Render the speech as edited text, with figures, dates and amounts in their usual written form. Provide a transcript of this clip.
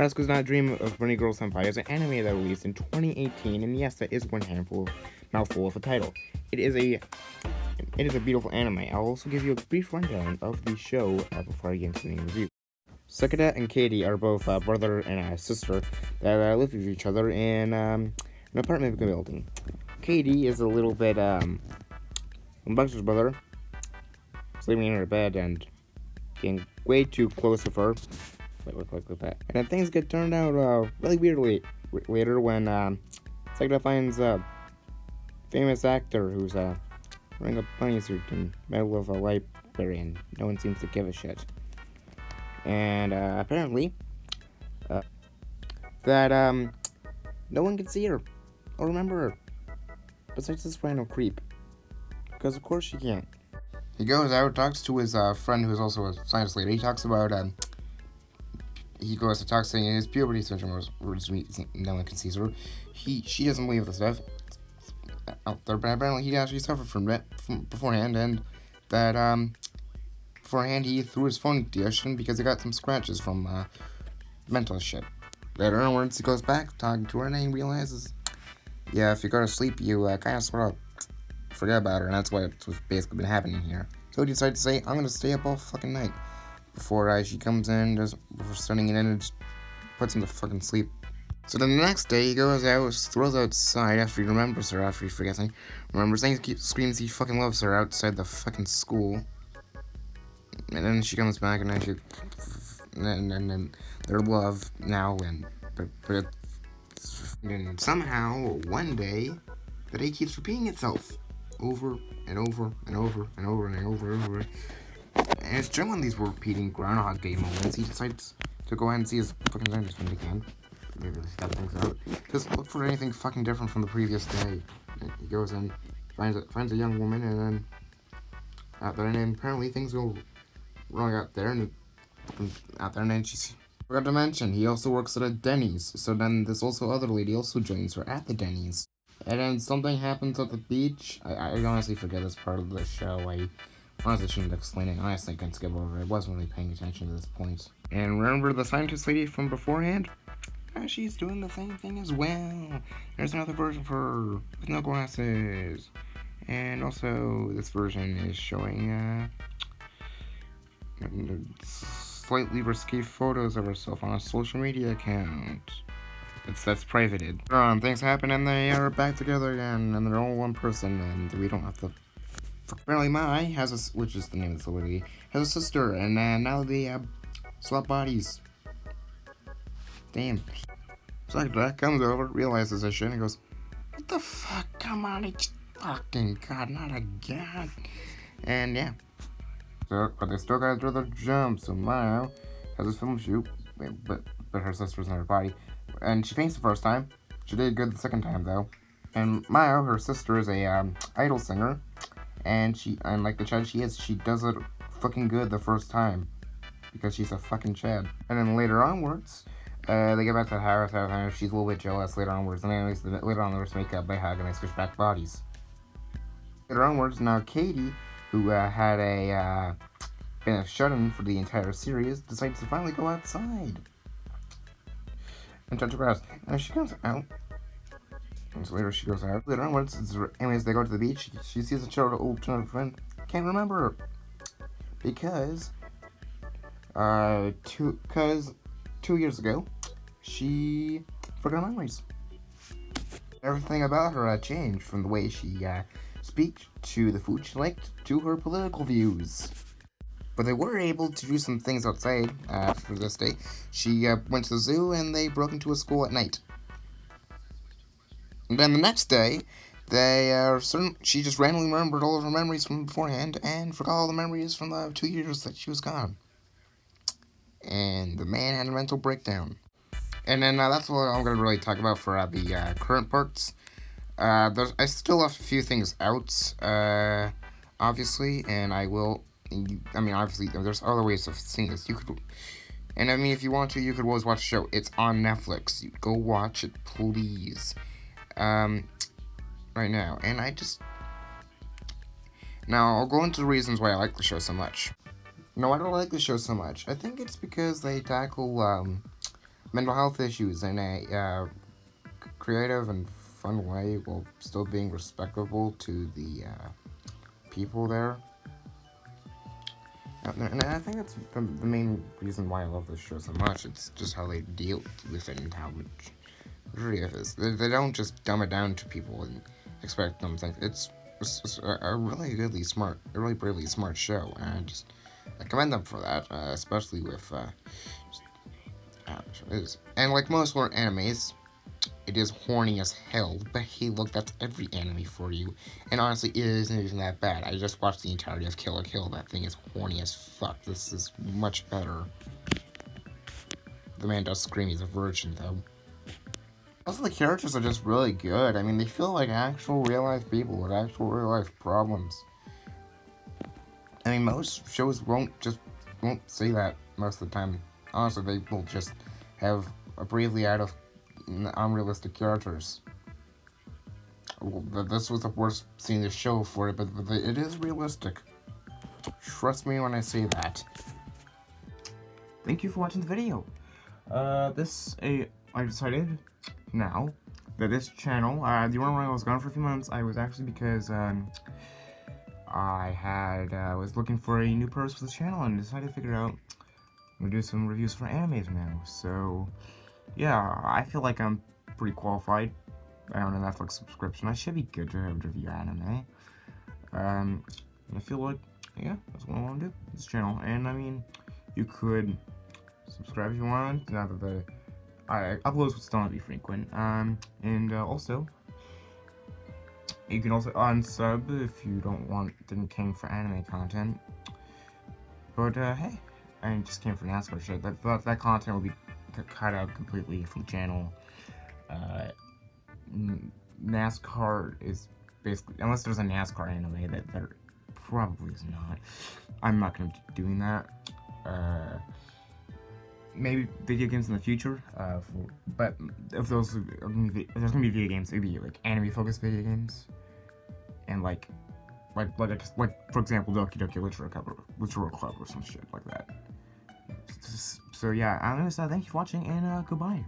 Rascal's Not Dream of Bunny Girl Senpai is an anime that released in 2018, and yes, that is one mouthful of a title. It is a beautiful anime. I'll also give you a brief rundown of the show before I get into the main review. Sakura and Katie are both a brother and a sister that live with each other in an apartment building. Katie is a little bit Buster's brother, sleeping in her bed and getting way too close to her. Like that. And then things get turned out really weirdly later when Sakura finds a famous actor who's wearing a bunny suit in the middle of a library, and no one seems to give a shit. And apparently, that no one can see her or remember her besides this random creep, because of course she can't. He goes out, talks to his friend who's also a science lady. He talks about he goes to talk saying his puberty syndrome was no one can see her. She doesn't believe the stuff out there, but apparently he actually suffered from it beforehand, and that beforehand he threw his phone into the ocean because he got some scratches from mental shit. Later onwards, he goes back talking to her, and he realizes, yeah, if you go to sleep, you kind of sort of forget about her, and that's what's basically been happening here. So he decided to say, I'm gonna stay up all fucking night before she comes in, before stunning it in, and just puts him to fucking sleep. So then the next day, he goes out, throws outside after he remembers her, after he forgets anything, remembers things, screams he fucking loves her outside the fucking school. And then she comes back, and then their love now, and somehow, one day, the day keeps repeating itself over and over and over and over and over and over. And it's during one of these repeating Groundhog Day moments, he decides to go ahead and see his fucking dentist friend again. Maybe they step things out. Just look for anything fucking different from the previous day. And he goes and finds a young woman, and then apparently things go wrong out there, and then she's forgot to mention he also works at a Denny's. So then this also other lady also joins her at the Denny's. And then something happens at the beach. I honestly forget this part of the show. I honestly shouldn't explain it. Honestly, I can skip over it. I wasn't really paying attention to this point. And remember the scientist lady from beforehand? She's doing the same thing as well. There's another version of her with no glasses. And also, this version is showing slightly risky photos of herself on a social media account. That's privated. Things happen and they are back together again, and they're all one person, and we don't have to. Apparently, Mai has which is the name of the celebrity, has a sister, and now they swap bodies. Damn. Sakura comes over, realizes this shit, and goes, "What the fuck? Come on, it's fucking God, not again." And yeah. So, but they still gotta do their jump. So Mao has this film shoot, but her sister's in her body, and she faints the first time. She did good the second time though. And Mao, her sister, is a idol singer, and like the Chad she is, she does it fucking good the first time because she's a fucking Chad. And then later onwards, they get back to the house, and she's a little bit jealous later onwards. And anyways, later on, they just make up, they hug, and they switch back bodies. Later onwards, now Katie, who had been a shut-in for the entire series, decides to finally go outside and touch grass. And she goes out. And so later she goes out. Later onwards, anyways, they go to the beach. She sees a old childhood friend. Can't remember her because 2 years ago, she forgot memories. Everything about her had changed, from the way she speaks to the food she liked to her political views. But they were able to do some things outside after this day. She went to the zoo, and they broke into a school at night. And then the next day, she just randomly remembered all of her memories from beforehand and forgot all the memories from the 2 years that she was gone. And the man had a mental breakdown. And then that's all I'm going to really talk about for the current parts. I still left a few things out, obviously, and I will. Obviously, there's other ways of seeing this. If you want to, you could always watch the show. It's on Netflix. You go watch it, please. Right now. And now I'll go into the reasons why I like the show so much. No, I don't like the show so much. I think it's because they tackle mental health issues in a creative and fun way while still being respectable to the people there. And I think that's the main reason why I love this show so much. It's just how they deal with it and how it really is. They don't just dumb it down to people and expect them to think. It's a really really smart, a really brilliantly smart show, and I commend them for that, especially with and like most horror animes, it is horny as hell. But hey, look, that's every anime for you. And honestly, it isn't even that bad. I just watched the entirety of Kill la Kill. That thing is horny as fuck. This is much better. The man does scream he's a virgin, though. Also, the characters are just really good. I mean, they feel like actual real life people with actual real life problems. I mean, most shows won't say that most of the time. Honestly, they will just have a bravely out of unrealistic characters. Well, this was the worst scene in the show for it, but it is realistic. Trust me when I say that. Thank you for watching the video. I decided now that this channel, the reason why I was gone for a few months, I was actually because, I was looking for a new purpose for this channel and decided to figure out I'm gonna do some reviews for animes now. So, yeah, I feel like I'm pretty qualified. I own a Netflix subscription. I should be good to review anime. And I feel like, yeah, that's what I want to do. This channel, and I mean, you could subscribe if you want. Now that the uploads would still not be frequent. And also, you can also unsub if you didn't came for anime content. But hey, I just came for NASCAR shit. That content will be cut out completely from the channel. NASCAR is basically, unless there's a NASCAR anime that there probably is not. I'm not gonna be doing that. Maybe video games in the future. But if there's gonna be video games, it'd be like anime focused video games, and like for example, Doki Doki Literature Club or some shit like that. So yeah, anyways, thank you for watching, and goodbye.